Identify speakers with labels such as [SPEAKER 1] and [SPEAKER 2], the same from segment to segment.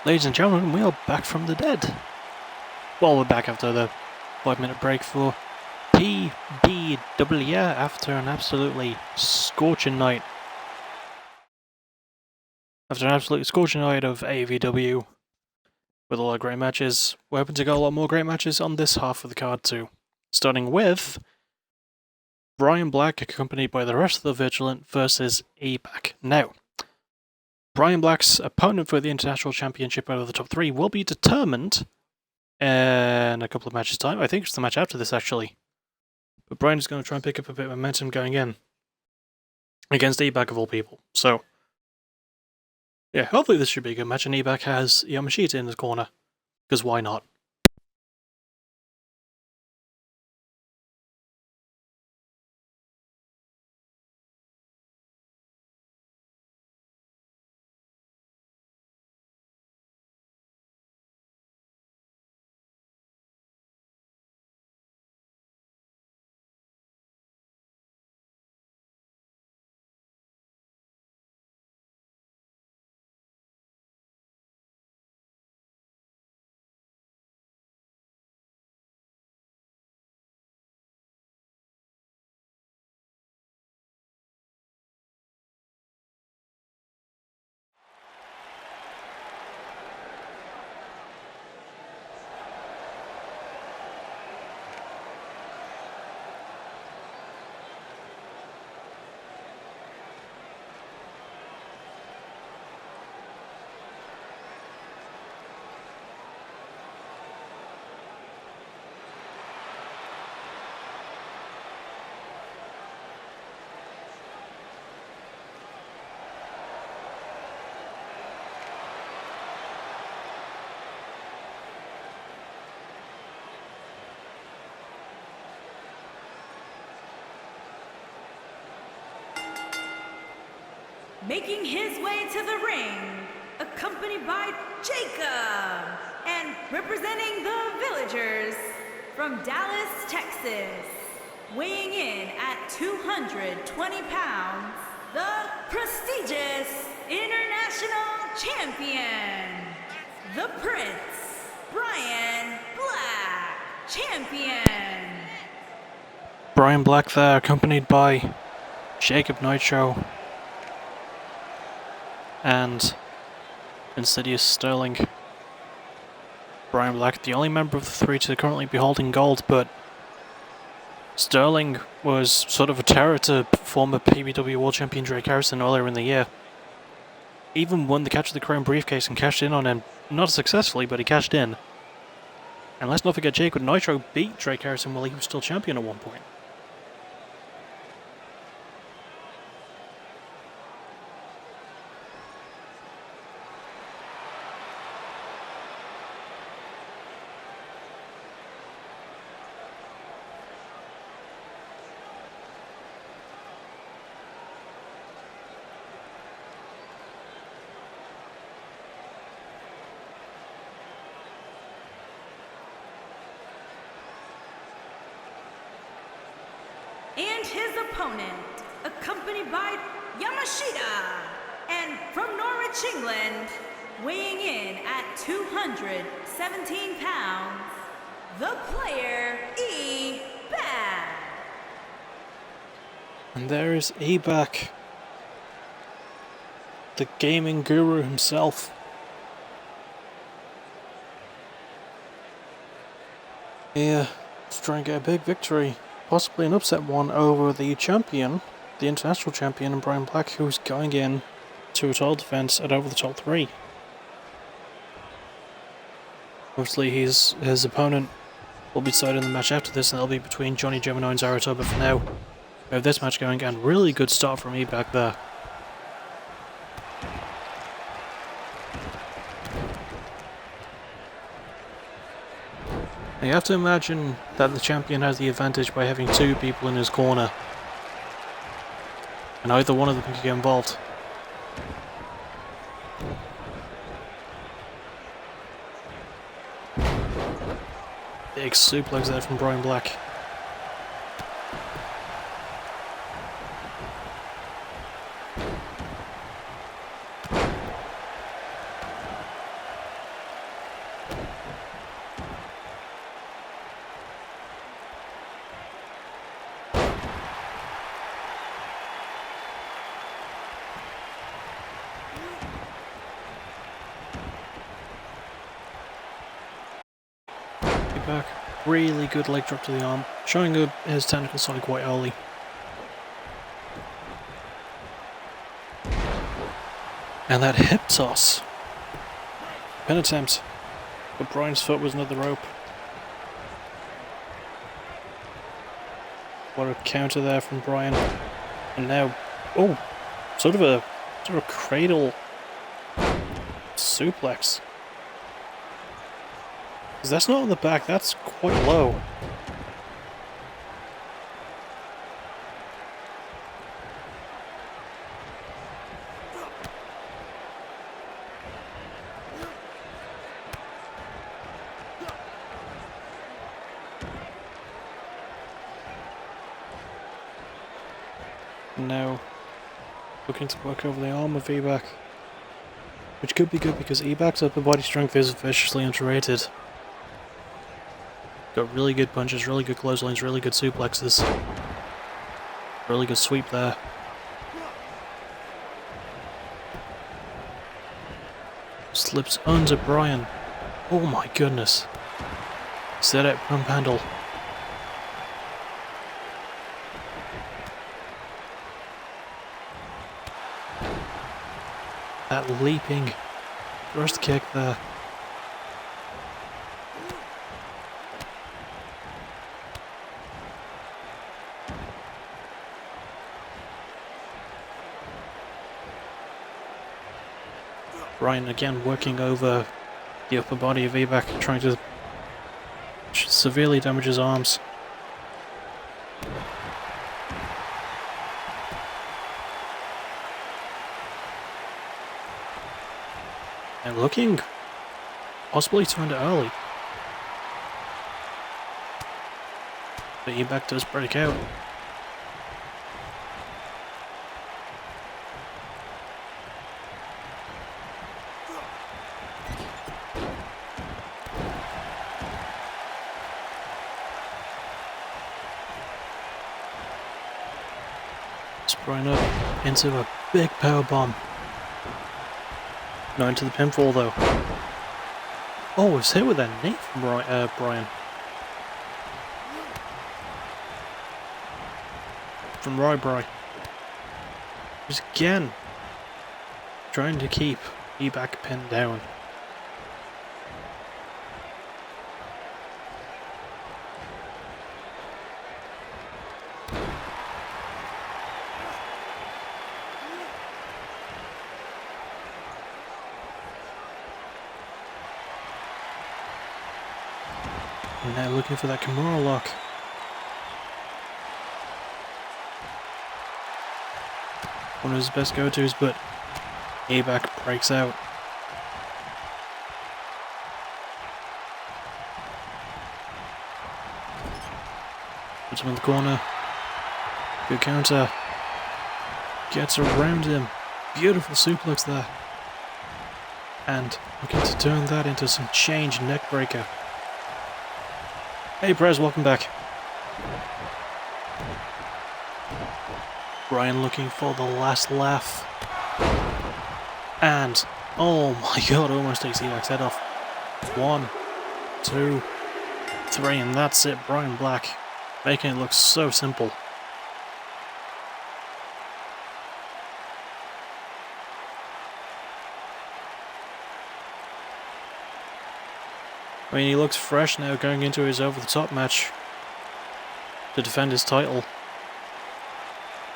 [SPEAKER 1] Ladies and gentlemen, we are back from the dead. Well, we're back after the 5-minute break for PBW after an absolutely scorching night. After an absolutely scorching night of AVW with a lot of great matches, we're hoping to get a lot more great matches on this half of the card too. Starting with Brian Black accompanied by the rest of the Vigilant versus AVW. Now, Brian Black's opponent for the International Championship out of the top 3 will be determined in a couple of matches' time. I think it's the match after this, actually. But Brian is going to try and pick up a bit of momentum going in against AVW of all people. So, yeah, hopefully this should be a good match, and AVW has Yamashita in his corner. Because why not?
[SPEAKER 2] Making his way to the ring, accompanied by Jacob, and representing the Villagers from Dallas, Texas, weighing in at 220 pounds, the prestigious International Champion, the Prince, Brian Black, Champion.
[SPEAKER 1] Brian Black there, accompanied by Jacob Nitro and Insidious Sterling. Brian Black, the only member of the 3 to currently be holding gold, but Sterling was sort of a terror to former PBW World Champion Drake Harrison earlier in the year. Even won the Catch of the Crown briefcase and cashed in on him, not successfully, but he cashed in. And let's not forget Jacob Nitro beat Drake Harrison while he was still champion at one point.
[SPEAKER 2] And his opponent, accompanied by Yamashita, and from Norwich, England, weighing in at 217 pounds, the player E-Bag.
[SPEAKER 1] And there is AVW, the gaming guru himself. Here to try and get a big victory, possibly an upset one over the champion, the international champion, Brian Black, who's going in to a title defense at over the top 3. Obviously, his opponent will be decided in the match after this, and it'll be between Johnny Gemini and Zaratoba. But for now, we have this match going, and really good start from AVW there. Now you have to imagine that the champion has the advantage by having 2 people in his corner, and either one of them can get involved. Big suplex there from Brian Black. back. Really good leg drop to the arm, showing his technical side quite early. And that hip toss. Pin attempt. But Brian's foot was another rope. What a counter there from Brian. And now, oh, sort of a cradle suplex. Because that's not on the back, that's quite low. Now, looking to work over the arm of Eback, which could be good because Eback's upper body strength is viciously underrated. Got really good punches, really good clotheslines, really good suplexes. Really good sweep there. Slips under Brian. Oh my goodness. Set out pump handle. That leaping thrust kick there. Brian again working over the upper body of Eback, trying to severely damage his arms. And looking possibly to end it early. But Eback does break out. Brian up into a big power bomb. Not into the pinfall though. Oh, it's hit with a knee from Brian. From Bry. Just again trying to keep Eback pinned down. And now looking for that Kimura lock. One of his best go-tos, but Eback breaks out. Puts him in the corner. Good counter. Gets around him. Beautiful suplex there. And looking to turn that into some change neck breaker. Hey Prez, welcome back. Brian looking for the last laugh. And, oh my god, almost takes Eback's head off. 1, 2, 3, and that's it. Brian Black, making it look so simple. I mean, he looks fresh now going into his over-the-top match to defend his title.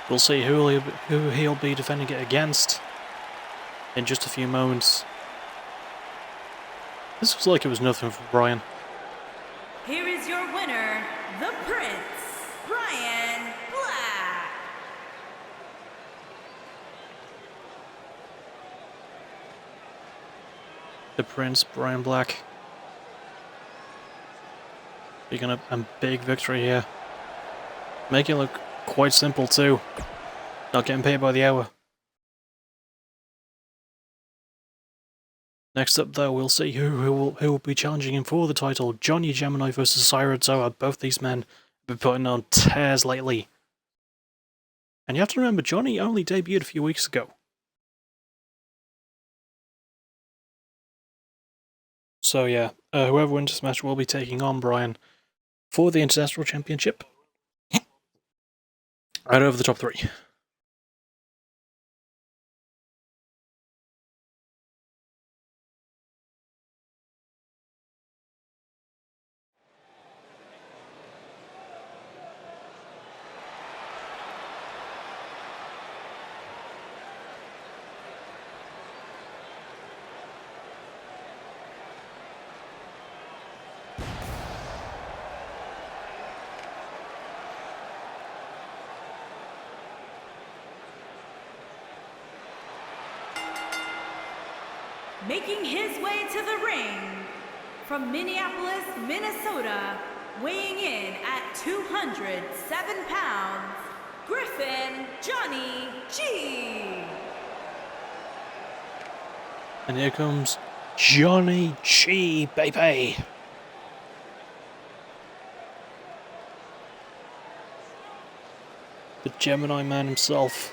[SPEAKER 1] We'll see who he'll be defending it against in just a few moments. This was like it was nothing for Brian.
[SPEAKER 2] Here is your winner, the Prince, Brian Black.
[SPEAKER 1] The Prince, Brian Black. Picking up a big victory here. Making it look quite simple too. Not getting paid by the hour. Next up though, we'll see who will be challenging him for the title. Johnny Gemini versus Cyril Zoa. Both these men have been putting on tears lately. And you have to remember, Johnny only debuted a few weeks ago. So yeah, Whoever wins this match will be taking on Bryan for the International Championship. Right over the top 3.
[SPEAKER 2] Making his way to the ring from Minneapolis, Minnesota, weighing in at 207 pounds, Griffin Johnny G.
[SPEAKER 1] And here comes Johnny G, baby. The Gemini man himself.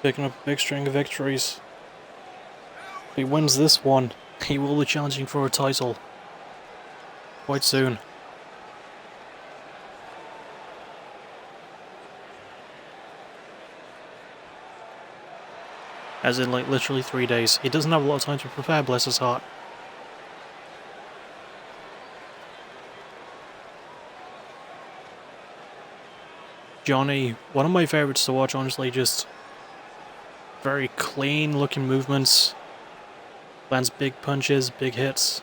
[SPEAKER 1] Picking up a big string of victories. If he wins this one, he will be challenging for a title quite soon. As in, like, literally 3 days. He doesn't have a lot of time to prepare, bless his heart. Johnny, one of my favourites to watch, honestly, just very clean looking movements. Lands big punches, big hits.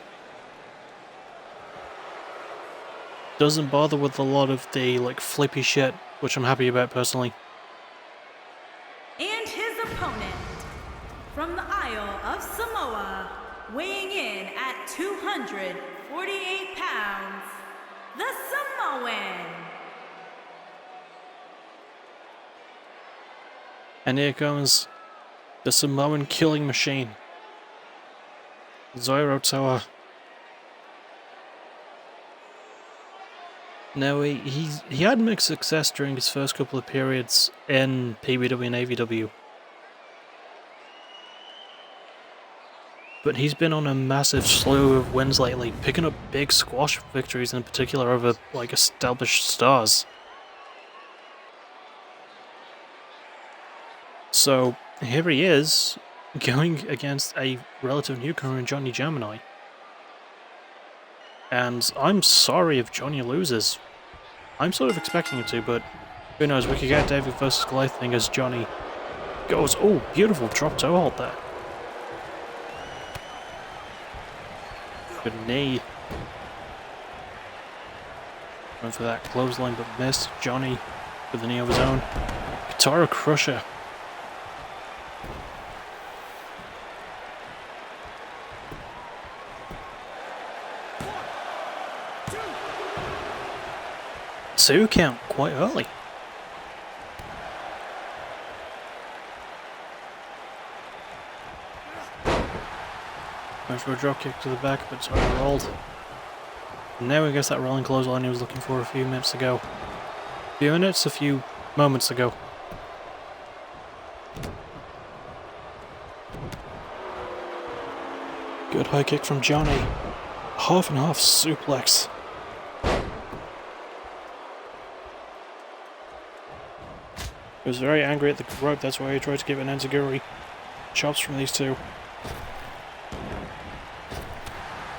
[SPEAKER 1] Doesn't bother with a lot of the, like, flippy shit, which I'm happy about personally.
[SPEAKER 2] And his opponent, from the Isle of Samoa, weighing in at 248 pounds, the Samoan.
[SPEAKER 1] And here comes the Samoan killing machine, Zoro Toa. Now, he had mixed success during his first couple of periods in PBW and AVW. But he's been on a massive slew of wins lately, picking up big squash victories in particular over, like, established stars. So, here he is, going against a relative newcomer in Johnny Gemini. And I'm sorry if Johnny loses. I'm sort of expecting him to, but who knows, we could get David versus Goliath thing as Johnny goes. Oh, beautiful drop toe hold there. Good knee. Went for that clothesline but missed. Johnny with the knee of his own. Guitar Crusher. Two count quite early. Went for a drop kick to the back, but sorry, rolled. And now he gets that rolling clothesline he was looking for a few minutes ago. A few moments ago. Good high kick from Johnny. Half and half suplex. He was very angry at the rope, that's why he tried to give an enziguri. Chops from these two.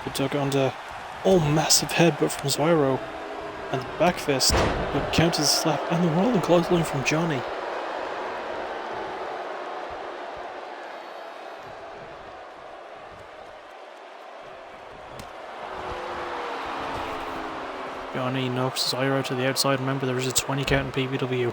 [SPEAKER 1] Good tuck under. Oh, massive headbutt from Zyro. And the back fist, but counters the slap, and the rolling clothesline from Johnny. Johnny knocks Zyro to the outside. Remember, there is a 20 count in PBW.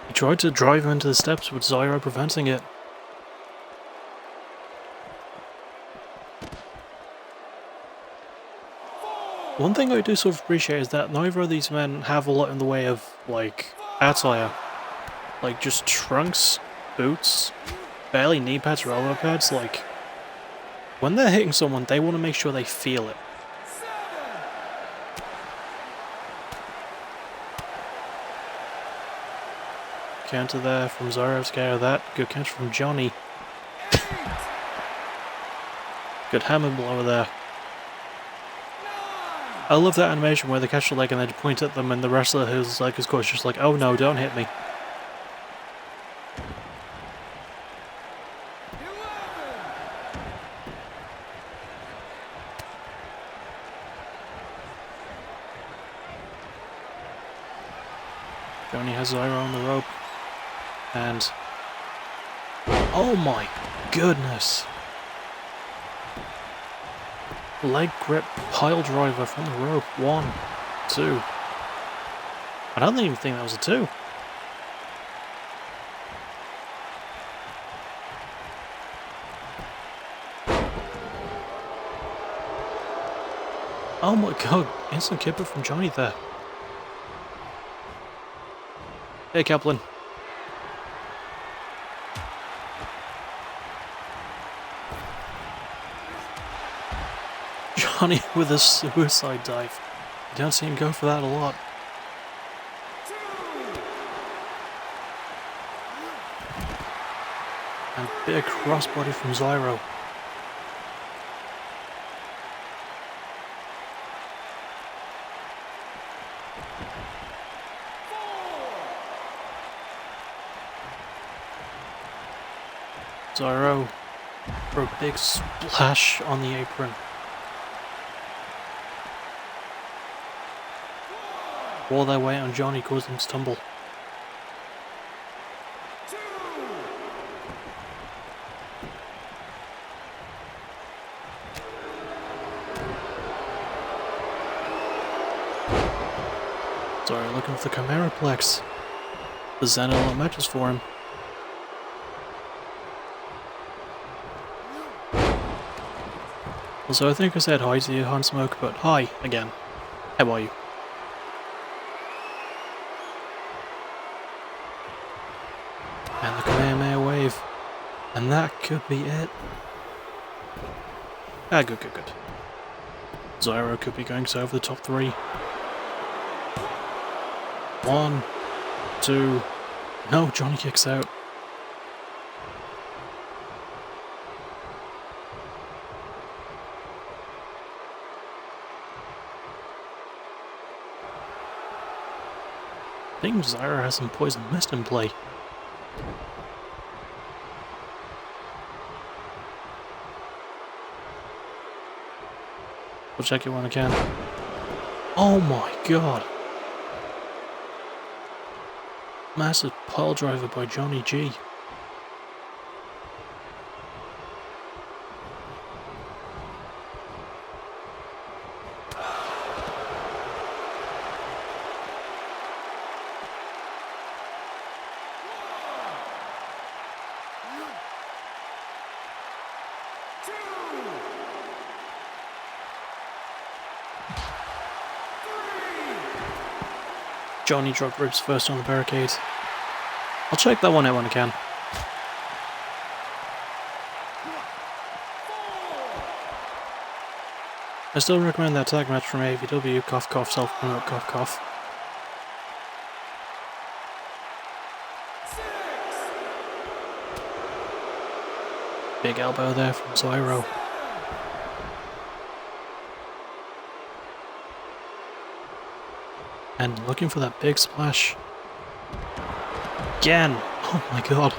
[SPEAKER 1] He tried to drive him into the steps, with Zyro preventing it. One thing I do sort of appreciate is that neither of these men have a lot in the way of, like, attire. Like, just trunks, boots, barely knee pads or elbow pads. Like, when they're hitting someone, they want to make sure they feel it. counter there from Zyro to get out of that. Good catch from Johnny. Good hammer blower there. I love that animation where they catch the leg and they point at them and the wrestler whose leg is caught is just like, oh no, don't hit me. Johnny has Zyro on the rope. And... oh my goodness! Leg grip pile driver from the rope. 1, 2. I don't even think that was a 2. Oh my god, instant kipper from Johnny there. Hey Kaplan. Johnny with a suicide dive. You don't see him go for that a lot. And big crossbody from Zyro. Zyro for a big splash on the apron. All their weight on Johnny caused him to tumble. Sorry, looking for the Chimeraplex. There's not a lot of matches for him. Also, I think I said hi to you, Han Smoke, but hi again. How are you? And the Kamehameha wave. And that could be it. Ah, good. Zyro could be going over the top 3. 1, 2. No, Johnny kicks out. I think Zyro has some poison mist in play. We'll check it when I can. Oh my god! Massive pile driver by Johnny G. Johnny drop ribs first on the barricade. I'll check that one out when I can. I still recommend that tag match from AVW, cough cough, self-promote, cough cough. Big elbow there from Zyro. And looking for that big splash. Again! Oh my god.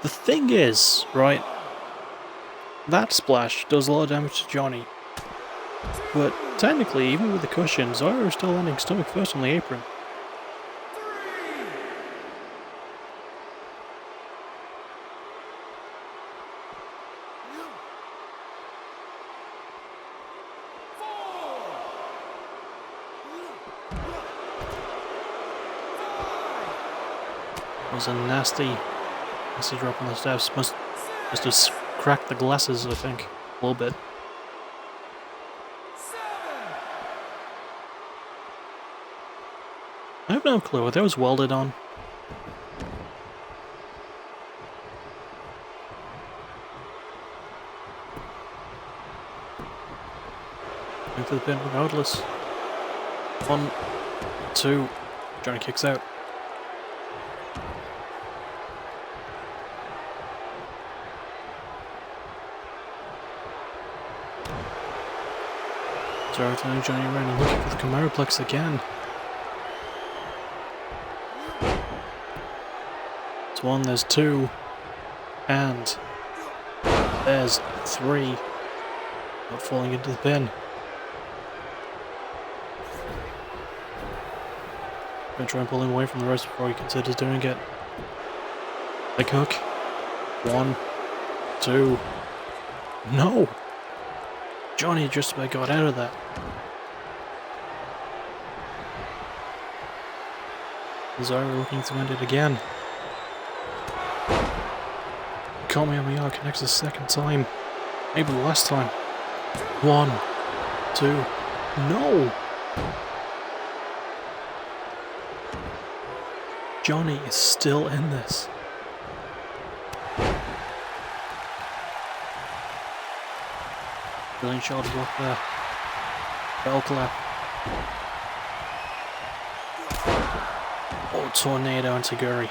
[SPEAKER 1] The thing is, right, that splash does a lot of damage to Johnny. But technically, even with the cushion, Zyro is still landing stomach first on the apron. Was a nasty drop on the steps. Must have cracked the glasses, I think, a little bit. I have no clue. Are those welded on? Going for the pin regardless. 1, 2. Johnny kicks out. Directing Johnny around and looking for the Chimeraplex again. There's one, there's two, and there's three. Not falling into the pin. Gonna try and pull him away from the ropes before he considers doing it. Leg hook. 1, 2. No! Johnny just about got out of that. Cesaro looking to end it again. Kamehameha connects a second time. Maybe the last time. 1, 2. No! Johnny is still in this. Brilliant shoulder block there. Bell clap. Oh, tornado and Taguri.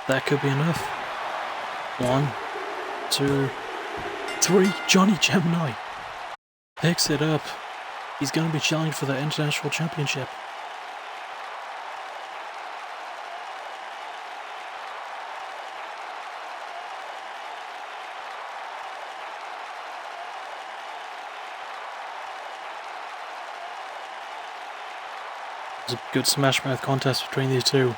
[SPEAKER 1] That could be enough. 1, 2, 3. Johnny Gemini picks it up. He's going to be challenging for the International Championship. It's a good smash mouth contest between these two,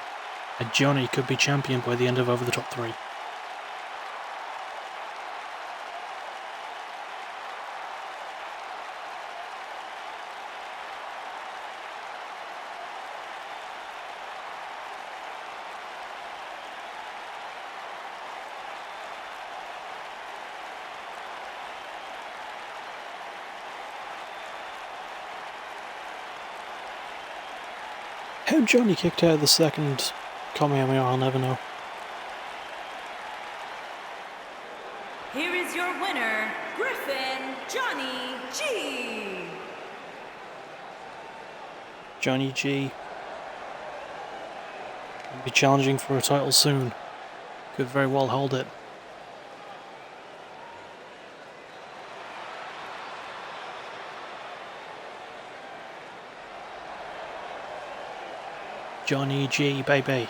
[SPEAKER 1] and Johnny could be champion by the end of Over the Top 3. How Johnny kicked out of the second Kamehameha, I'll never know.
[SPEAKER 2] Here is your winner, Griffin Johnny G.
[SPEAKER 1] Johnny G will be challenging for a title soon. Could very well hold it. Johnny G, baby.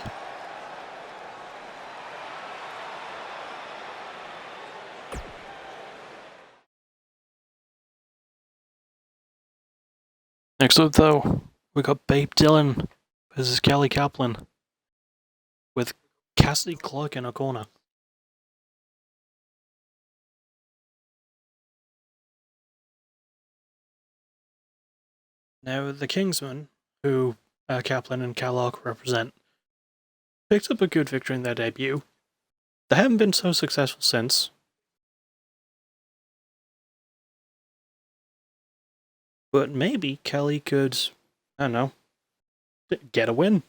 [SPEAKER 1] Next up though, we got Babe Dillon versus Kelly Kaplan with Cassidy Clark in her corner. Now the Kingsmen, who Kaplan and Clark represent, picked up a good victory in their debut. They haven't been so successful since. But maybe Kelly could, I don't know, get a win.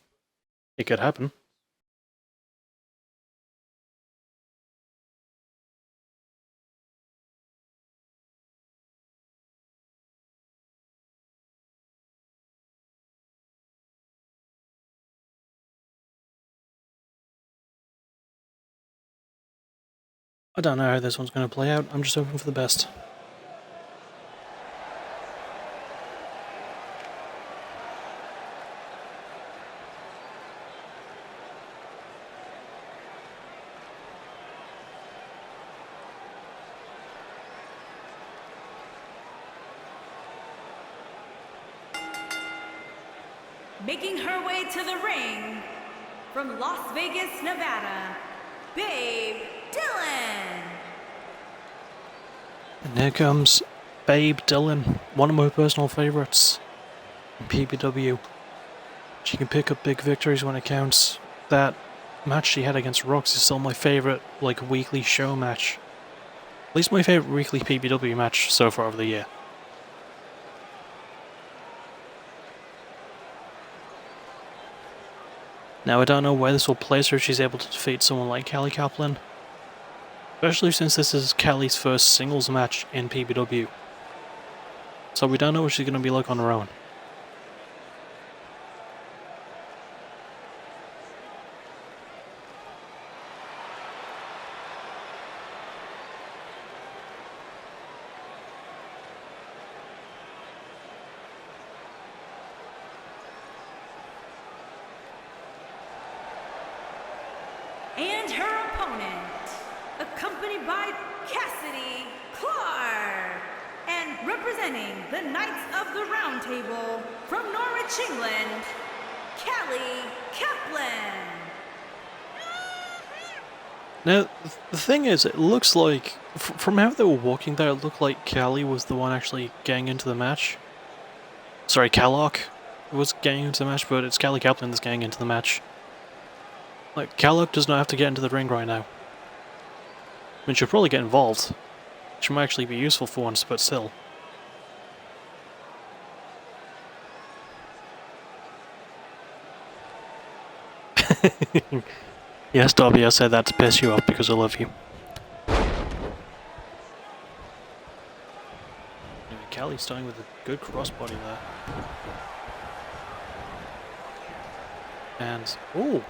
[SPEAKER 1] It could happen. I don't know how this one's going to play out. I'm just hoping for the best.
[SPEAKER 2] Making her way to the ring from Las Vegas, Nevada, Babe Dillon.
[SPEAKER 1] And here comes Babe Dillon, one of my personal favourites in PBW. She can pick up big victories when it counts. That match she had against Rox is still my favourite, like, weekly show match. At least my favourite weekly PBW match so far of the year. Now I don't know where this will place her if she's able to defeat someone like Kelly Kaplan. Especially since this is Kelly's first singles match in PBW. So we don't know what she's going to be like on her own.
[SPEAKER 2] opponent, accompanied by Cassidy Clark, and representing the Knights of the Round Table from Norwich, England, Callie Kaplan.
[SPEAKER 1] Now, the thing is, it looks like, from how they were walking there, it looked like Callie was the one actually getting into the match. Sorry, Callock was getting into the match, but it's Callie Kaplan that's getting into the match. Like, Callock does not have to get into the ring right now. I mean, she'll probably get involved. She might actually be useful for once, but still. Yes, Dobby, I said that to piss you off because I love you. Anyway, Callie's starting with a good crossbody there. And, ooh!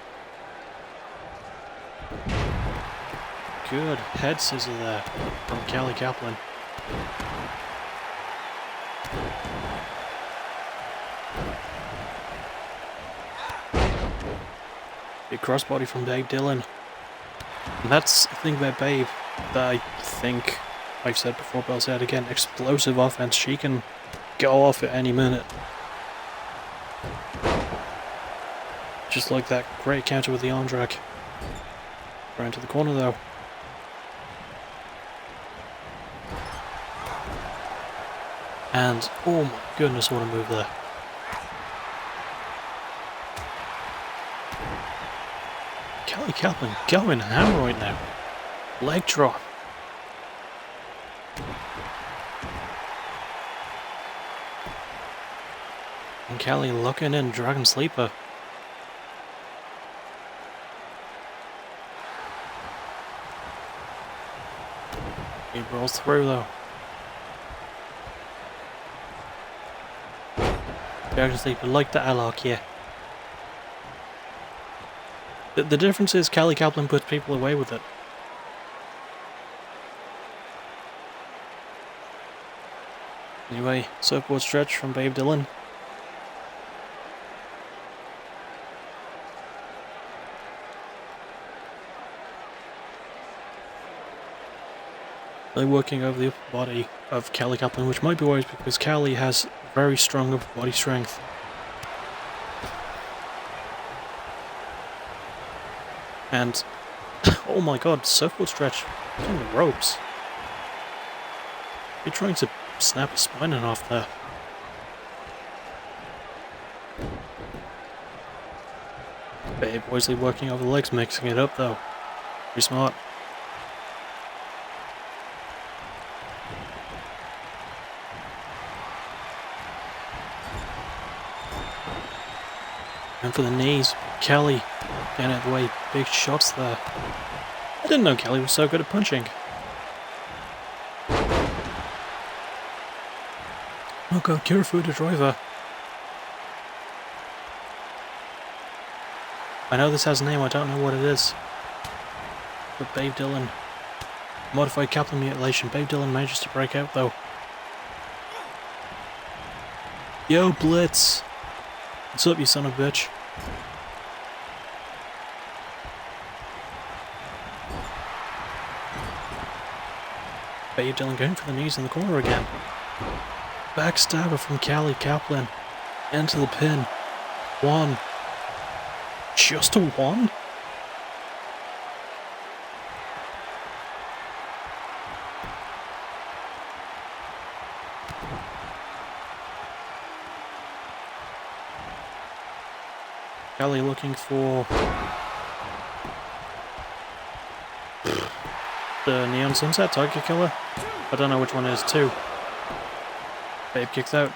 [SPEAKER 1] Good head scissor there from Callie Kaplan. Big crossbody from Babe Dillon. And that's the thing about Babe that I think I've said before, but I'll say it again. Explosive offense. She can go off at any minute. Just like that great counter with the arm drag. Right into the corner though. And, oh my goodness, what a move there. Callie Kaplan going ham right now. Leg drop. And Callie looking in, Dragon Sleeper. He rolls through though. Dragon Sleeper, like the Alloc, yeah. The difference is Callie Kaplan puts people away with it. Anyway, surfboard stretch from Babe Dillon. They're working over the upper body of Callie Kaplan, which might be wise because Callie has very strong upper body strength. And, oh my god, surfboard stretch on the ropes. You're trying to snap a spine in half there. Babe wisely working over the legs, mixing it up though. Pretty smart. And for the knees, Callie getting out of the way, big shots there. I didn't know Callie was so good at punching. Oh god, Kirifu the driver. I know this has a name, I don't know what it is. But Babe Dillon. Modified Kaplan mutilation. Babe Dillon manages to break out though. Yo, Blitz! What's up, you son of a bitch? Babe Dillon going for the knees in the corner again. Backstabber from Callie Kaplan. Into the pin. One. Just a one? Callie looking for the Neon Sunset Tiger Killer. I don't know which one it is too. Babe kicks out.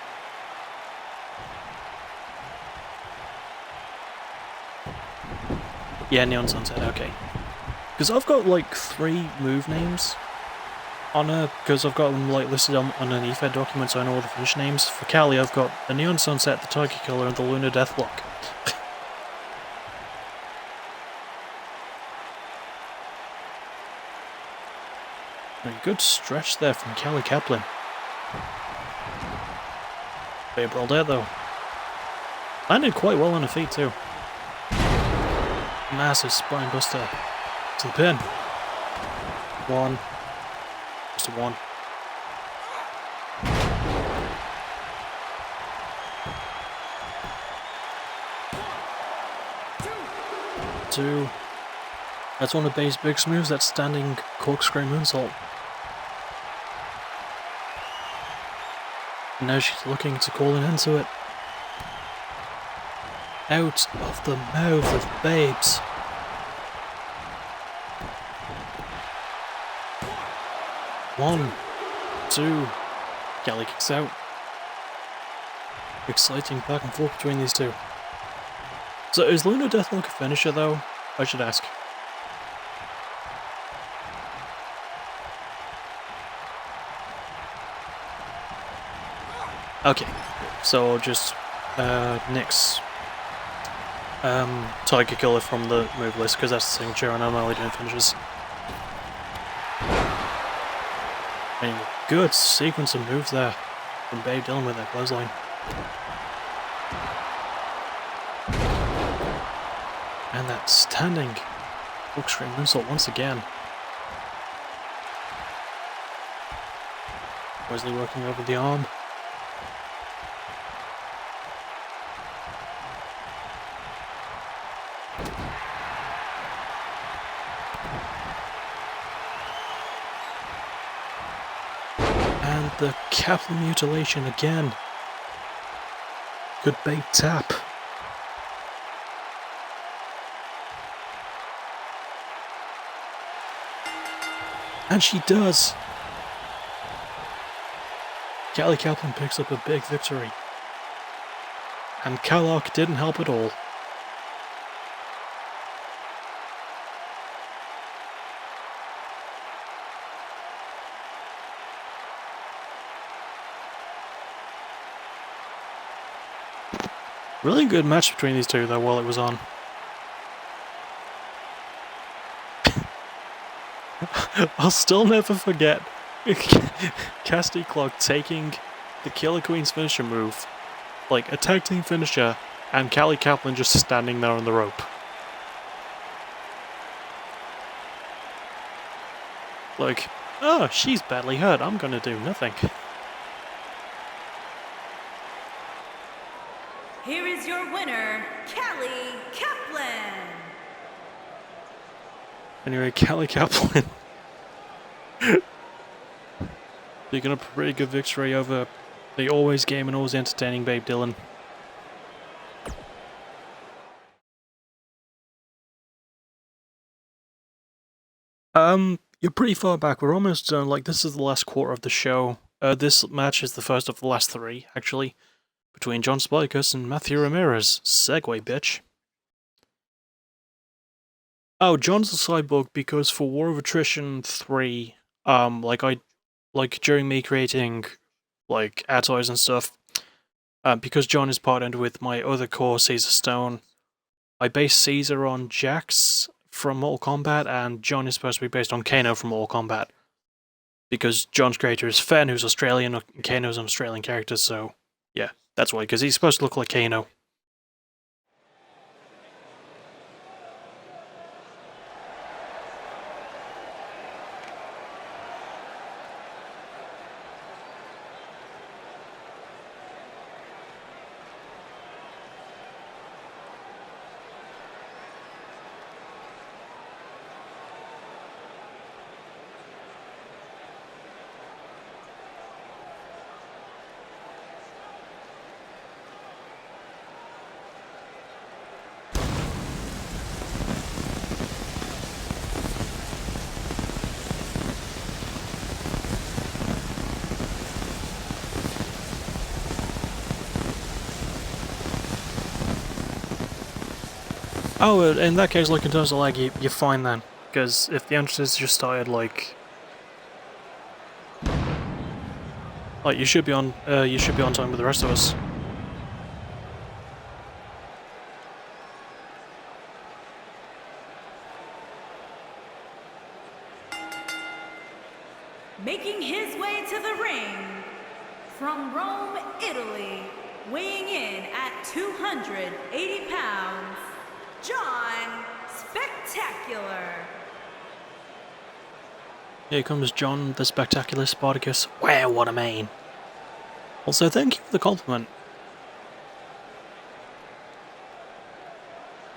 [SPEAKER 1] Yeah, Neon Sunset, okay. Because I've got like 3 move names on her, because I've got them like listed on underneath her document so I know all the finish names. For Callie, I've got the Neon Sunset, the Tiger Killer, and the Lunar Deathlock. A good stretch there from Callie Kaplan. Babe rolled out though. Landed quite well on her feet too. Massive spine buster To the pin. 1. Just a 1. Two. That's one of Babe's biggest moves, that standing corkscrew moonsault. And now she's looking to call an end to it. Out of the mouth of Babes. 1, 2. Kelly kicks out. Exciting back and forth between these two. So is Luna Deathlock a finisher though? I should ask. Okay, so just Nick's Tiger Killer from the move list, because that's the signature and I'm only doing finishes. And good sequence of moves there from Babe Dillon with that clothesline. And that standing corkscrew moonsault once again. Wesley working over the arm. And the Kaplan mutilation again. Good Babe tap. And she does! Kelly Kaplan picks up a big victory. And Kalok didn't help at all. Really good match between these two though while it was on. I'll still never forget Cassidy Clark taking the Killer Queen's finisher move, like a tag team finisher, and Callie Kaplan just standing there on the rope. Like, oh, she's badly hurt, I'm gonna do nothing.
[SPEAKER 2] Here is your winner, Callie Kaplan.
[SPEAKER 1] Anyway, Callie Kaplan picking up a pretty good victory over the always game and always entertaining Babe Dillon. You're pretty far back. We're almost done. Like, this is the last quarter of the show. This match is the first of the last 3, actually, between John Spikus and Matthew Ramirez. Segway, bitch. Oh, John's a cyborg because for War of Attrition 3, during me creating, like, Atoys and stuff, because John is partnered with my other core, Caesar Stone, I base Caesar on Jax from Mortal Kombat, and John is supposed to be based on Kano from Mortal Kombat. Because John's creator is Fen, who's Australian, and Kano's an Australian character, so yeah, that's why, because he's supposed to look like Kano. Oh, in that case, like, in terms of lag, you're fine then. Because if the entrances just started, like, you should be on time with the rest of us.
[SPEAKER 2] Making his way to the ring from Rome, Italy, weighing in at 280 pounds, John Spectacular
[SPEAKER 1] Here comes John, the spectacular Spartacus. Wow, what a main. Also, thank you for the compliment.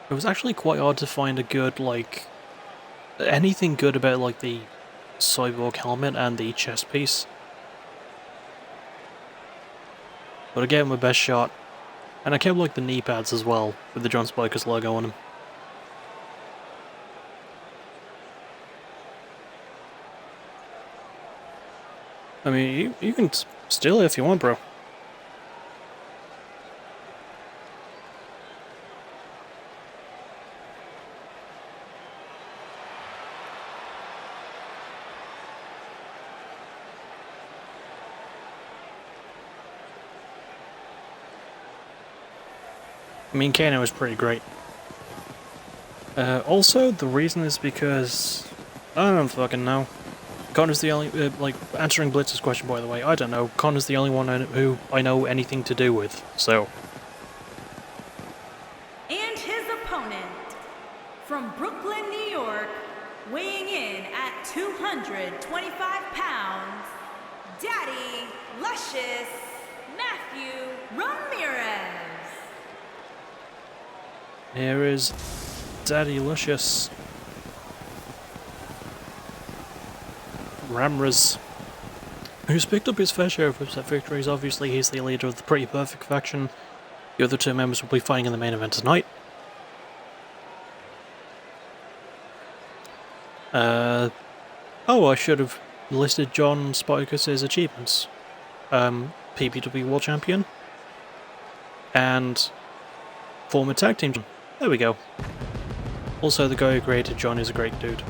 [SPEAKER 1] It was actually quite hard to find a good, like, anything good about, like, the cyborg helmet and the chest piece. But I gave him my best shot. And I kept, like, the knee pads as well, with the John Spartacus logo on them. I mean, you can steal it if you want, bro. I mean, Kano was pretty great. Also, the reason is because... I don't fucking know. Connor's the only... like, answering Blitz's question, by the way, I don't know. Connor's the only one who I know anything to do with, so...
[SPEAKER 2] And his opponent, from Brooklyn, New York, weighing in at 225 pounds, Daddy Luscious Matthew Ramirez.
[SPEAKER 1] Here is Daddy Luscious Ramirez, who's picked up his fair share of upset victories. Obviously, he's the leader of the Pretty Perfect faction. The other two members will be fighting in the main event tonight. Oh, I should have listed John Spartacus's achievements. PBW World Champion. And former tag team. There we go. Also, the guy who created John is a great dude.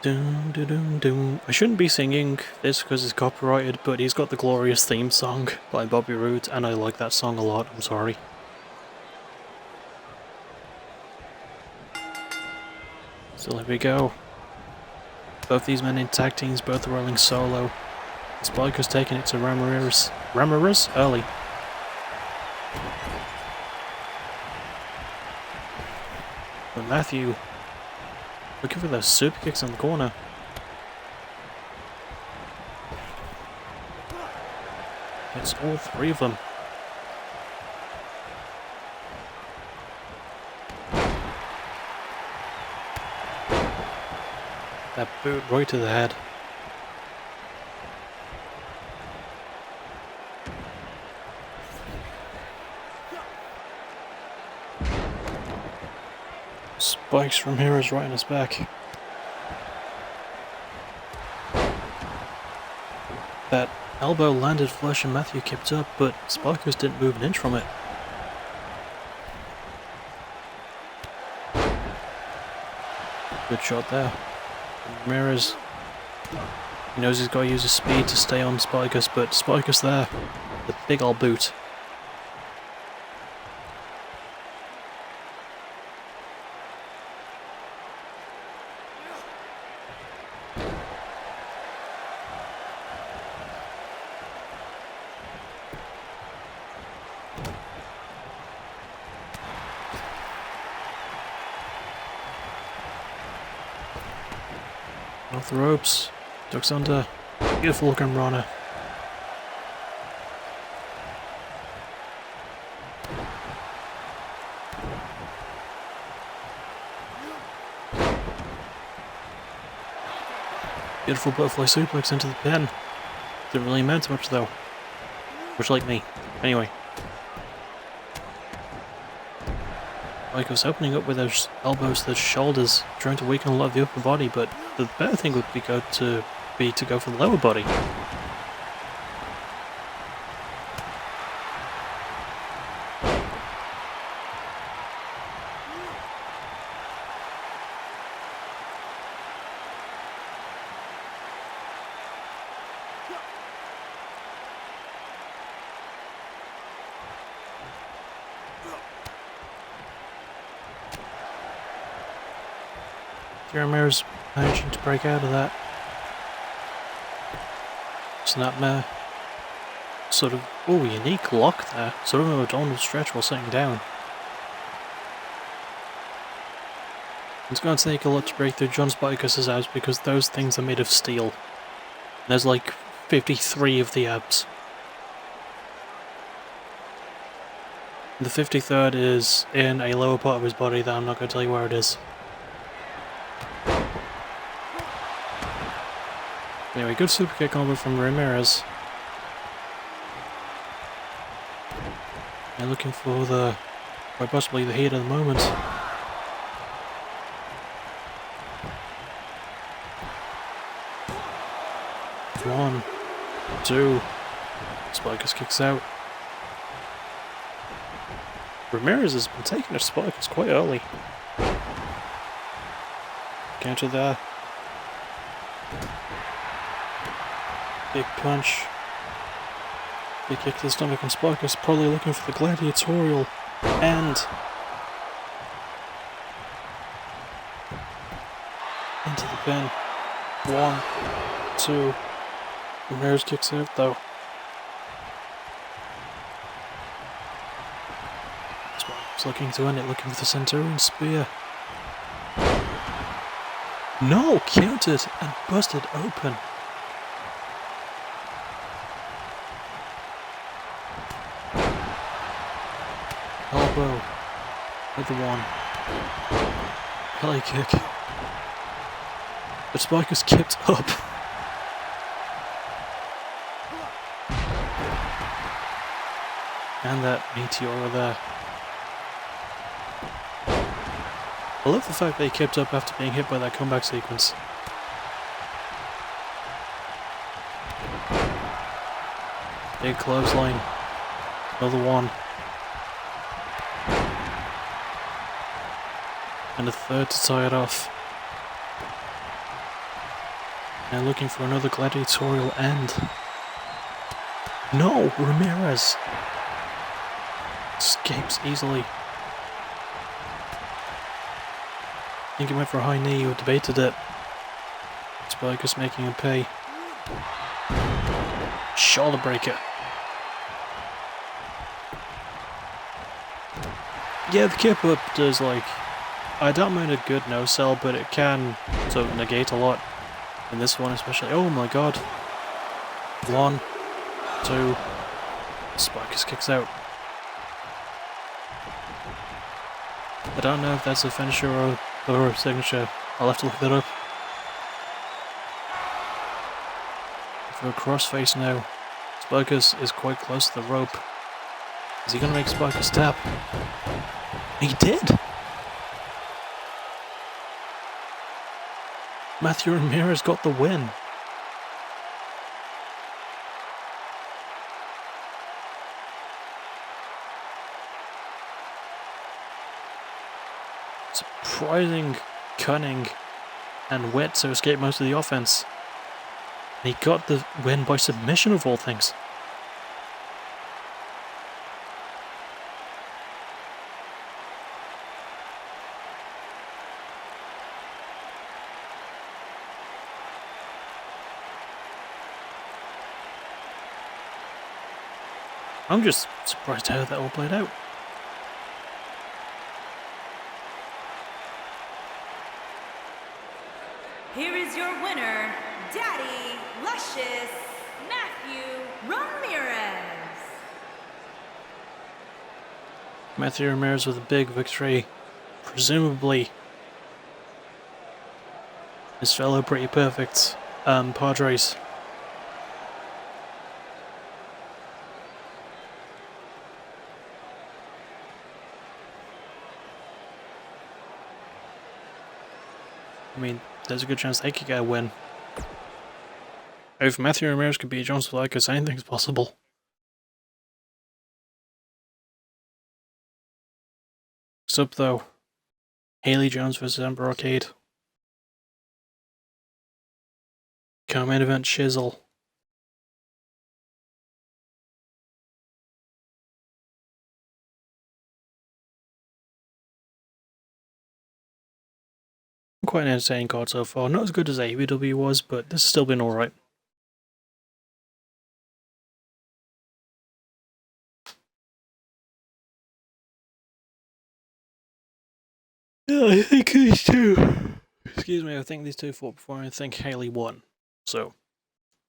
[SPEAKER 1] Doom, doom, doom, doom. I shouldn't be singing this because it's copyrighted, but he's got the glorious theme song by Bobby Roode, and I like that song a lot, I'm sorry. So here we go. Both these men in tag teams, both rolling solo. Spiker's taking it to Ramirez. Ramirez? Early. But Matthew... looking for those super kicks in the corner. It's all three of them. That boot right to the head. Spikes from here is right in his back. That elbow landed flush and Matthew kept up, but Sparkers didn't move an inch from it. Good shot there. Ramirez, he knows he's got to use his speed to stay on Sparkus, but Sparkus there, the big old boot. Off the ropes, ducks under, beautiful looking runner. Beautiful butterfly suplex into the pin. Didn't really amount to much though. Much like me. Anyway. Like I was opening up with those elbows to the shoulders, trying to weaken a lot of the upper body, but the better thing would be to go for the lower body. Matthew Ramirez managing to break out of that. Snapmare. Sort of, oh, unique lock there. Sort of an abdominal stretch while sitting down. It's going to take a lot to break through John Spartacus's abs because those things are made of steel. There's like 53 of the abs. The 53rd is in a lower part of his body that I'm not going to tell you where it is. Anyway, good super kick combo from Ramirez. And looking for the, quite possibly the heat of the moment. One, two, Spartacus kicks out. Ramirez has been taking a Spartacus quite early. Counter there. Big punch. Big kick to the stomach, and Spartacus probably looking for the gladiatorial end. Into the pin. One, two. Ramirez kicks out though. Spartacus looking to end it, looking for the Centurion Spear. No! Countered and busted open. Elbow. Another one. Belly kick. But Spartacus kept up. And that meteor there. I love the fact that he kept up after being hit by that comeback sequence. Big clothesline. Another one. And a third to tie it off. And looking for another gladiatorial end. No! Ramirez! Escapes easily. I think he went for a high knee or debated it. Spartacus making him pay. Shoulder breaker. Yeah, the kip up does like... I don't mind a good no-sell, but it can sort of negate a lot. In this one especially. Oh my god. One, two. Spartacus kicks out. I don't know if that's a finisher or a signature. I'll have to look that up. For a crossface now. Spartacus is quite close to the rope. Is he going to make Spartacus tap? He did! Matthew Ramirez got the win. Surprising cunning and wit to escape most of the offense. And he got the win by submission of all things. I'm just surprised how that all played out.
[SPEAKER 2] Here is your winner, Daddy Luscious Matthew Ramirez.
[SPEAKER 1] Matthew Ramirez with a big victory. Presumably his fellow Pretty Perfect Padres. I mean, there's a good chance they could get a win. If Matthew Ramirez could beat John Spartacus, anything's possible. Next up though, Haley Jones vs Amber Arcade. Co-main event Shizzle. quite an entertaining card so far. Not as good as AVW was, but this has still been alright. Yeah, I think these two... Excuse me, I think these two fought before, and I think Haley won. So,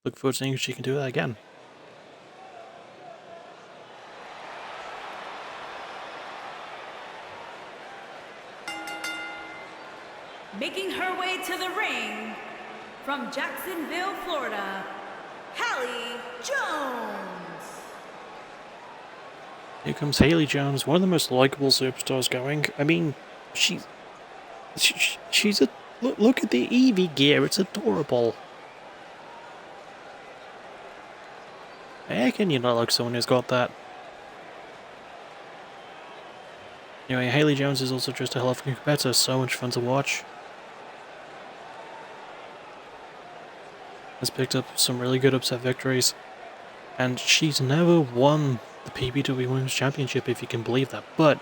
[SPEAKER 1] look forward to seeing if she can do that again.
[SPEAKER 2] Making her way to the ring from Jacksonville, Florida, Haley Jones.
[SPEAKER 1] Here comes Haley Jones, one of the most likable superstars going. I mean, she's a... Look at the Eevee gear, it's adorable. How can you not like someone who's got that? Anyway, Haley Jones is also just a hell of a competitor, so much fun to watch. Has picked up some really good upset victories, and she's never won the PBW Women's Championship, if you can believe that, but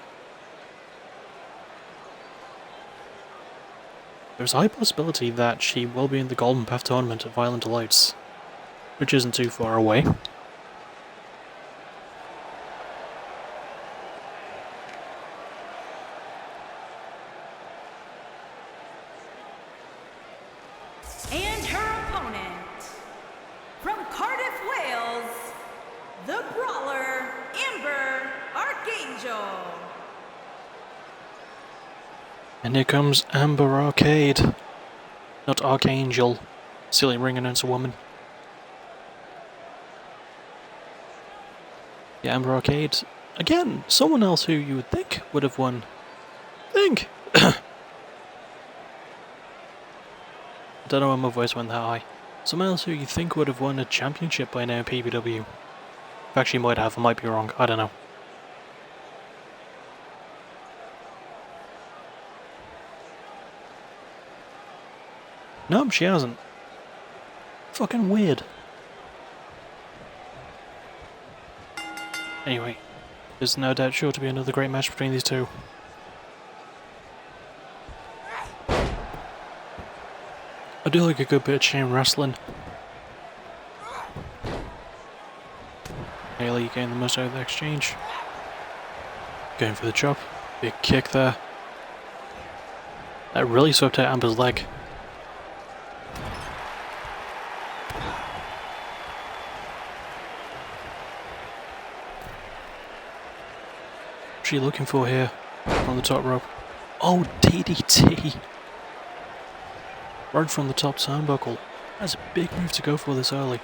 [SPEAKER 1] there's a high possibility that she will be in the Golden Path tournament at Violent Delights, which isn't too far away.
[SPEAKER 2] And her opponent, from Cardiff, Wales, the brawler, Amber Archangel.
[SPEAKER 1] And here comes Amber Arcade. Not Archangel. Silly ring announcer woman. Yeah, Amber Arcade. Again, someone else who you would think would have won. Think! I don't know why my voice went that high. Someone else who you think would have won a championship by now in PBW. Actually might have, I might be wrong, I don't know. Nope, she hasn't. Fucking weird. Anyway, there's no doubt sure to be another great match between these two. I do like a good bit of chain wrestling. Haley getting the most out of the exchange. Going for the chop. Big kick there. That really swept out Amber's leg. What's she looking for here? On the top rope. Oh, DDT! Right from the top turnbuckle. That's a big move to go for this early.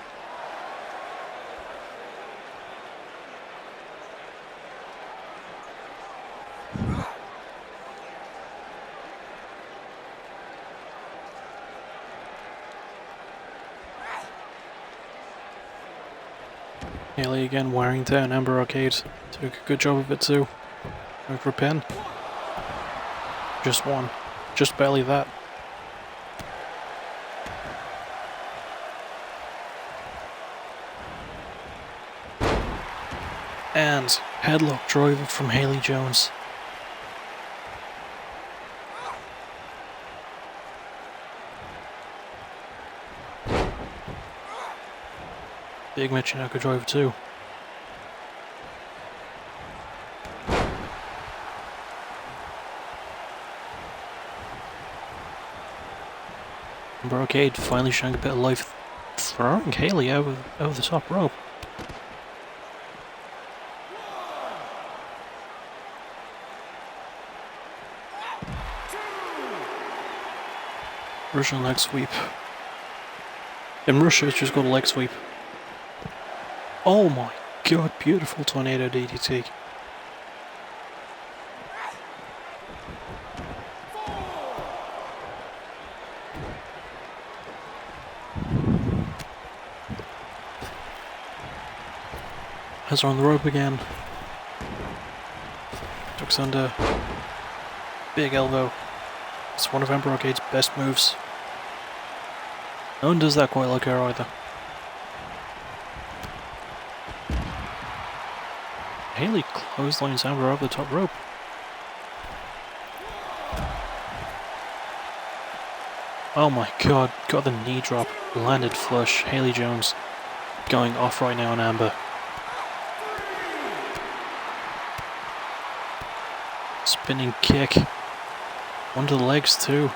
[SPEAKER 1] Haley again wearing down Amber Arcade. Took a good job of it too. Going for a pin. Just one. Just barely that. And headlock driver from Haley Jones. Big Michinaka driver too. Amber Arcade finally showing a bit of life, throwing Haley over the top rope. Russian leg sweep. In Russia, it's just called a leg sweep. Oh my god, beautiful tornado DDT. Has her on the rope again. Ducks under. Big elbow. It's one of Amber Arcade's best moves. No one does that quite like her either. Haley clotheslines Amber up the top rope. Oh my god, got the knee drop, landed flush. Haley Jones going off right now on Amber. Spinning kick. One to the legs too.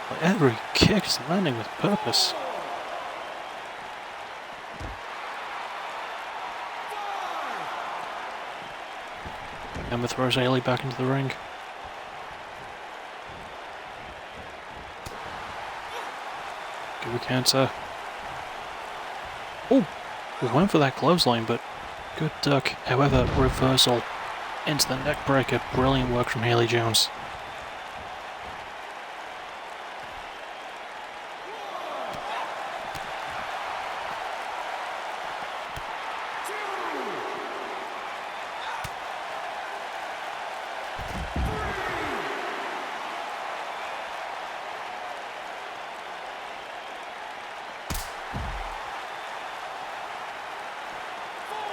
[SPEAKER 1] But every kick is landing with purpose. Amber throws Haley back into the ring. Give a counter. Oh, we went for that clothesline, but good duck. However, reversal into the neck breaker. Brilliant work from Haley Jones.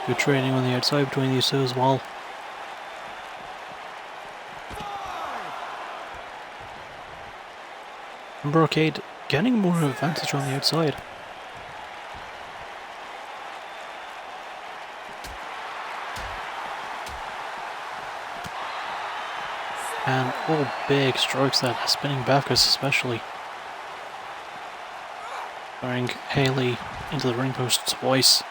[SPEAKER 1] Good training on the outside between these two as well. And Brocade getting more of an advantage on the outside. And all big strokes that spinning backwards especially. Throwing Haley into the ring post twice.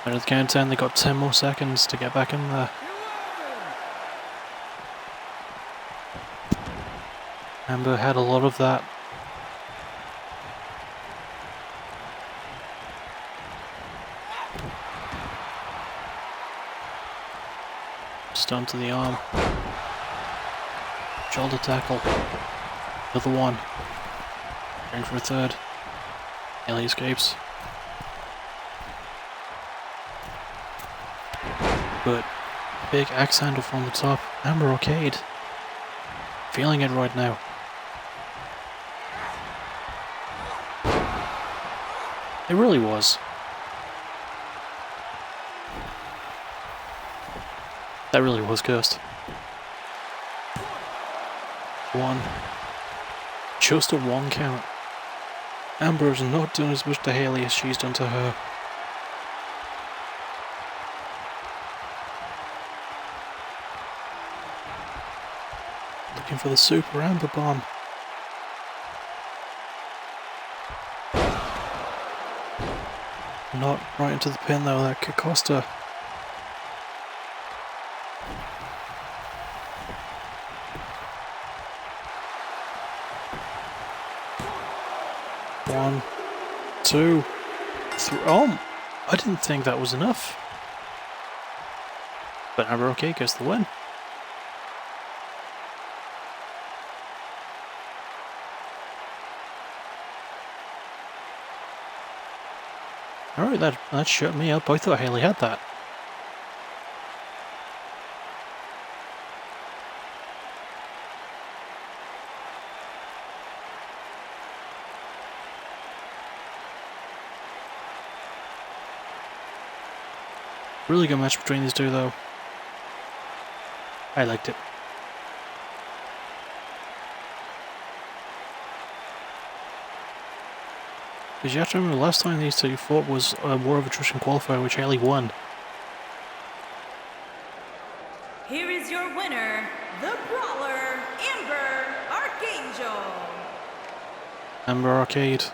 [SPEAKER 1] Out of the count 10, they got 10 more seconds to get back in there. Amber had a lot of that. Stun to the arm. Shoulder tackle. Another one. Going for a third. Haley escapes. But big axe handle from the top. Amber Arcade. Feeling it right now. It really was. That really was cursed. One. Just a one count. Amber is not doing as much to Haley as she's done to her. Looking for the super Amber bomb. Not right into the pin though, that could cost her. One, two, three. Oh, I didn't think that was enough. But Amber OK gets the win. Alright, that shut me up. I thought Haley had that. Really good match between these two though. I liked it. Because you have to remember, the last time these two fought was a War of Attrition qualifier, which Haley won.
[SPEAKER 2] Here is your winner, the Brawler, Amber Archangel.
[SPEAKER 1] Amber Arcade.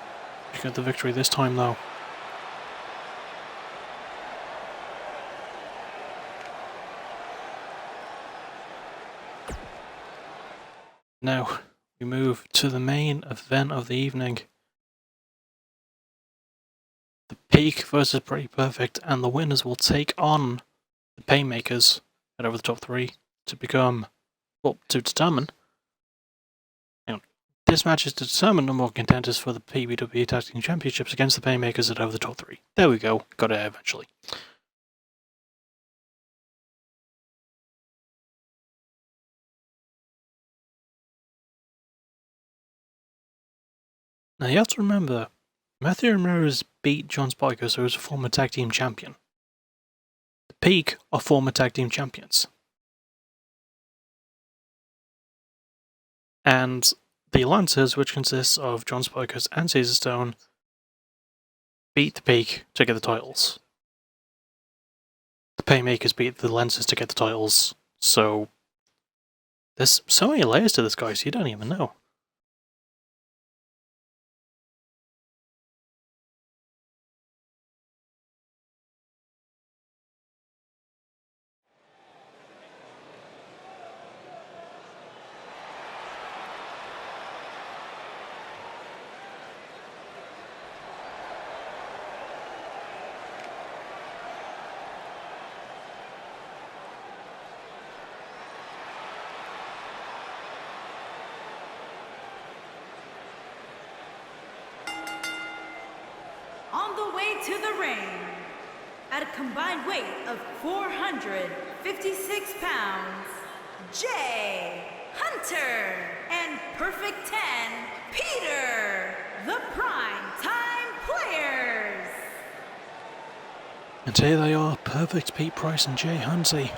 [SPEAKER 1] She got the victory this time though. Now, we move to the main event of the evening. The Peak versus Pretty Perfect, and the winners will take on the Painmakers at Over the Top 3 to become, well, to determine. Hang on. This match is to determine number one contenders for the PBW Tag Team Championships against the Painmakers at Over the Top 3. There we go, got it eventually. Now you have to remember, Matthew Ramirez beat John Spikers, who was a former tag team champion. The Peak are former tag team champions. And the Lancers, which consists of John Spikers and Caesar Stone, beat the Peak to get the titles. The Paymakers beat the Lancers to get the titles. So there's so many layers to this, guys, you don't even know.
[SPEAKER 2] On the way to the ring, at a combined weight of 456 pounds, Jay Hunter and Perfect 10, Peter, the Prime Time Players.
[SPEAKER 1] And here they are, Perfect Pete Price and Jay Hunter,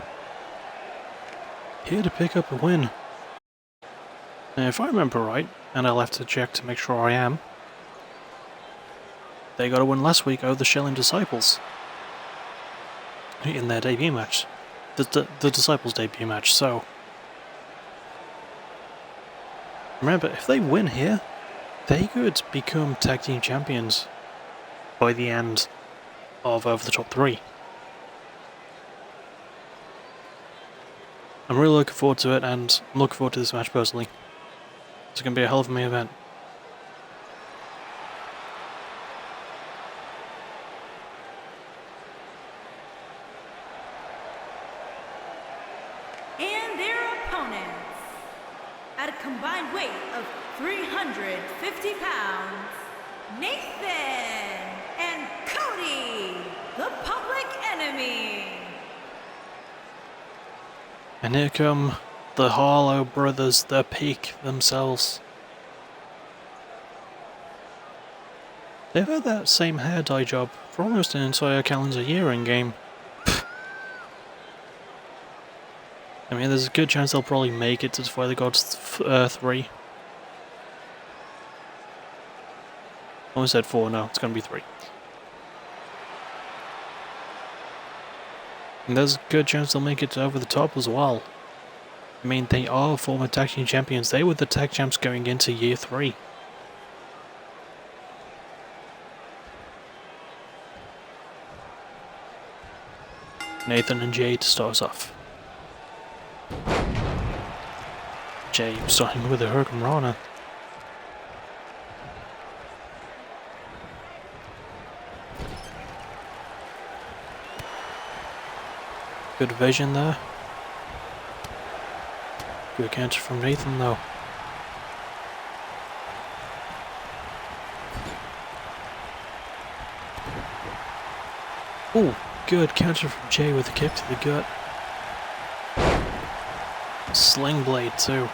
[SPEAKER 1] here to pick up a win. Now, if I remember right, and I'll have to check to make sure I am, they got a win last week over the Shelling Disciples in their debut match, the Disciples debut match. So remember, if they win here, they could become tag team champions by the end of Over the Top 3. I'm really looking forward to it, and I'm looking forward to this match personally. It's going to be a hell of a main event.
[SPEAKER 2] And their opponents, at a combined weight of 350 pounds, Nathan and Cody, the Public Enemy.
[SPEAKER 1] And here come the Harlow brothers, the Peak themselves. They've had that same hair dye job for almost an entire calendar year in game. I mean, there's a good chance they'll probably make it to Defy the Gods 3. I almost said 4, no, it's going to be 3. And there's a good chance they'll make it to Over the Top as well. I mean, they are former tag team champions. They were the tag champs going into year 3. Nathan and Jay to start us off. Jay starting with a Hurricane Rana. Good vision there. Good counter from Nathan though. Oh, good counter from Jay with a kick to the gut. Sling blade too.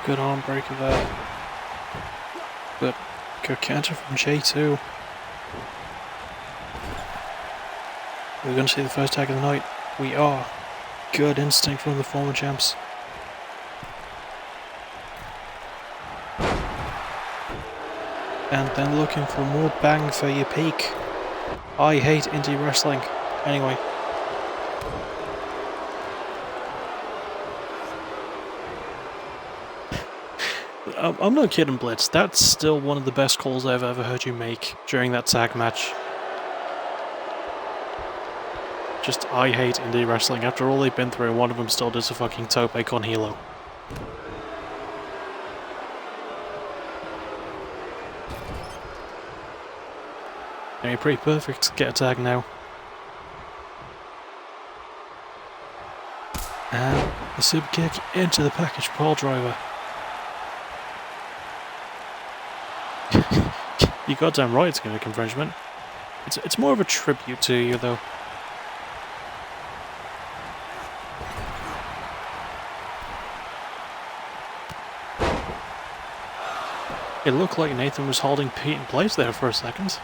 [SPEAKER 1] Good arm breaker there. But good counter from Jay too. We're going to see the first tag of the night. We are. Good instinct from the former champs. And then looking for more bang for your Peak. I hate indie wrestling. Anyway. I'm not kidding, Blitz. That's still one of the best calls I've ever heard you make during that tag match. Just, I hate indie wrestling. After all they've been through, one of them still does a fucking tope on Hilo. Anyway, pretty perfect. Get a tag now. And a super kick into the package pile driver. You goddamn right it's gimmick infringement. It's more of a tribute to you, though. It looked like Nathan was holding Pete in place there for a second.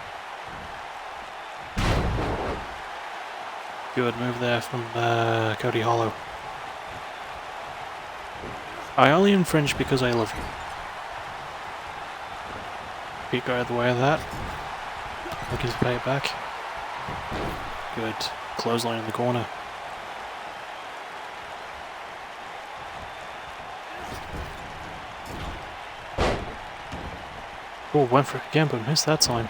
[SPEAKER 1] Good move there from Cody Hollow. I only infringe because I love you. Pete got out of the way of that. Looking to pay it back. Good. Clothesline in the corner. Oh, went for it again, but missed that time.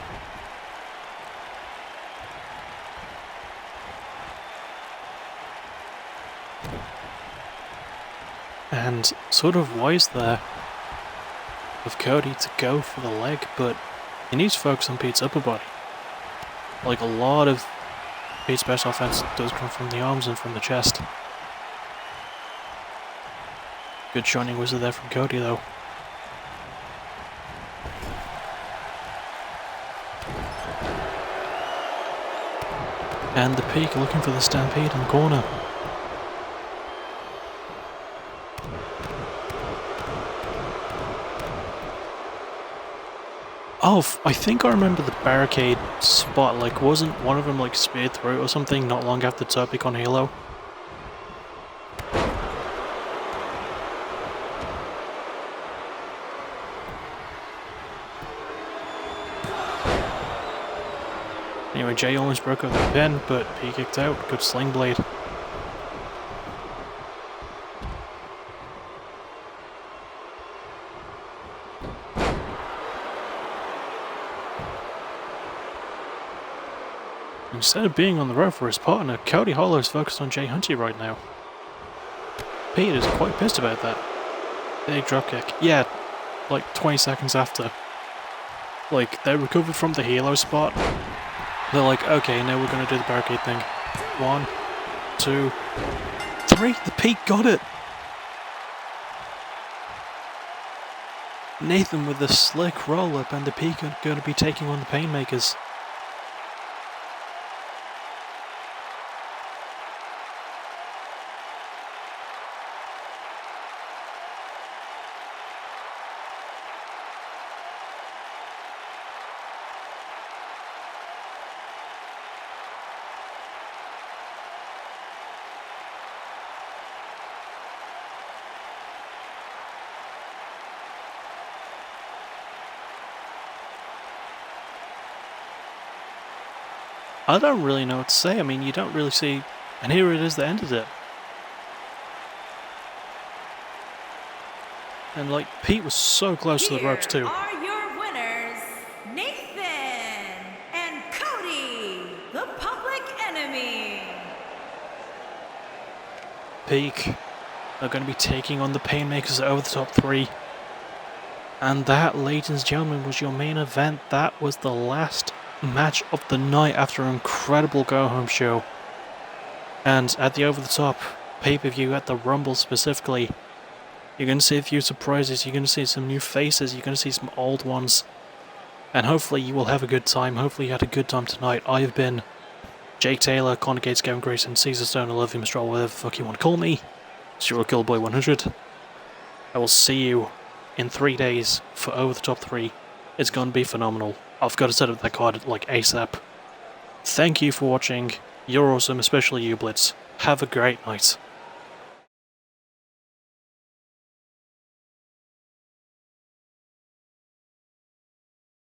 [SPEAKER 1] And sort of wise there of Cody to go for the leg, but he needs to focus on Pete's upper body. Like a lot of Pete's best offense does come from the arms and from the chest. Good shining wizard there from Cody though. And the Peak looking for the stampede in the corner. Oh, I think I remember the barricade spot, like wasn't one of them like speared through or something not long after Topic on Halo? Anyway, Jay almost broke up the pin, but he kicked out. Good sling blade. Instead of being on the road for his partner, Cody Hollow is focused on Jay Hunty right now. Pete is quite pissed about that. Big dropkick. Yeah, like 20 seconds after. Like, they recovered from the Halo spot. They're like, okay, now we're going to do the barricade thing. 1, 2, 3. The Pete got it! Nathan with the slick roll-up, and the Pete are going to be taking on the Painmakers. I don't really know what to say. I mean, you don't really see... And here it is that ended it. And, like, Pete was so close to the ropes, too.
[SPEAKER 2] Here are your winners, Nathan and Cody, the Public Enemy.
[SPEAKER 1] Peak are going to be taking on the Painmakers over the top 3. And that, ladies and gentlemen, was your main event. That was the last match of the night after an incredible go-home show. And at the over-the-top pay-per-view, at the Rumble specifically, you're going to see a few surprises, you're going to see some new faces, you're going to see some old ones. And hopefully you will have a good time. Hopefully you had a good time tonight. I have been Jake Taylor, Connor Gates, Gavin Grayson, Caesar Stone, Olivia Mistral, whatever the fuck you want to call me. It's your Killboy 100. I will see you in 3 days for Over the Top 3. It's going to be phenomenal. I've got to set up that card like ASAP. Thank you for watching. You're awesome, especially you, Blitz. Have a great night.